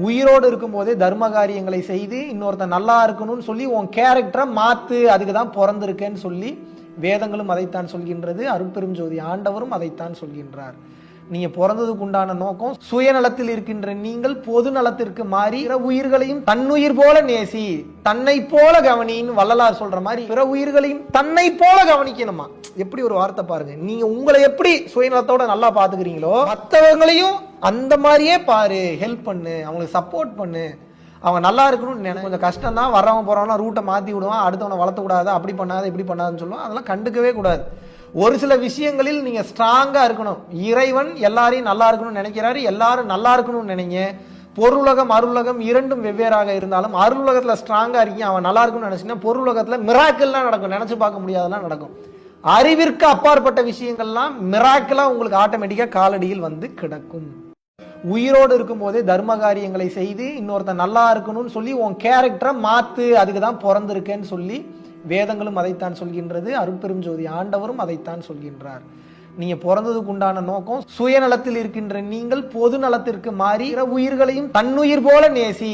உயிரோடு இருக்கும் போதே தர்ம காரியங்களை செய்து இன்னொருத்தன் நல்லா இருக்கணும்னு சொல்லி உன் கேரக்டரை மாத்து, அதுக்கு தான் பிறந்திருக்கேன்னு சொல்லி வேதங்களும் அதைத்தான் சொல்கின்றது. அருட்பெரும் ஜோதி ஆண்டவரும் அதைத்தான் சொல்கின்றார். நீங்க பிறந்ததுக்கு உண்டான நோக்கம் சுயநலத்தில் இருக்கின்ற நீங்கள் பொது நலத்திற்கு மாறி பிற உயிர்களையும் தன்னுயிர் போல நேசி, தன்னை போல கவனின்னு வள்ளலார் சொல்ற மாதிரி பிற உயிர்களையும் தன்னை போல கவனிக்கணுமா. எப்படி ஒரு வார்த்தை பாருங்க. நீங்க உங்களை எப்படி சுயநலத்தோட நல்லா பாத்துக்கிறீங்களோ மற்றவங்களையும் அந்த மாதிரியே பாரு, ஹெல்ப் பண்ணு, அவங்களுக்கு சப்போர்ட் பண்ணு. அவங்க நல்லா இருக்கணும்னு கொஞ்சம் கஷ்டம் தான், வர்றவங்க போறவங்க ரூட்டை மாத்தி விடுவான், அடுத்தவனை வளர்த்த கூடாது, அப்படி பண்ணாத இப்படி பண்ணாதுன்னு சொல்லுவோம். அதெல்லாம் கண்டுக்கவே கூடாது. ஒரு சில விஷயங்களில் நீங்க ஸ்ட்ராங்கா இருக்கணும். இறைவன் எல்லாரையும் நல்லா இருக்கணும்னு நினைக்கிறாரு, எல்லாரும் நல்லா இருக்கணும்னு நினைங்க. பொருளுலகம் அருளுலகம் இரண்டும் வெவ்வேறாக இருந்தாலும் அருளுலகத்துல ஸ்ட்ராங்கா இருக்கீங்க, அவன் நல்லா இருக்கணும்னு நினைச்சீங்கன்னா பொருளுலகத்துல மிராக்கிள்லாம் நடக்கும், நினைச்சு பார்க்க முடியாதெல்லாம் நடக்கும். அறிவிற்கு அப்பாற்பட்ட விஷயங்கள்லாம் மிராக்கிளா உங்களுக்கு ஆட்டோமேட்டிக்கா காலடியில் வந்து கிடக்கும். உயிரோடு இருக்கும் போதே தர்ம காரியங்களை செய்து இன்னொருத்தன் நல்லா இருக்கணும்னு சொல்லி உன் கேரக்டரை மாத்து, அதுக்கு தான் பிறந்திருக்கேன்னு சொல்லி வேதங்களும் அதைத்தான் சொல்கின்றது. அருட்பெரும் ஜோதி ஆண்டவரும் அதைத்தான் சொல்கின்றார். நீங்க பிறந்ததுக்கு உண்டான நோக்கம் சுயநலத்தில் இருக்கின்ற நீங்கள் பொது நலத்திற்கு மாறி உயிர்களையும் தன்னுயிர் போல நேசி.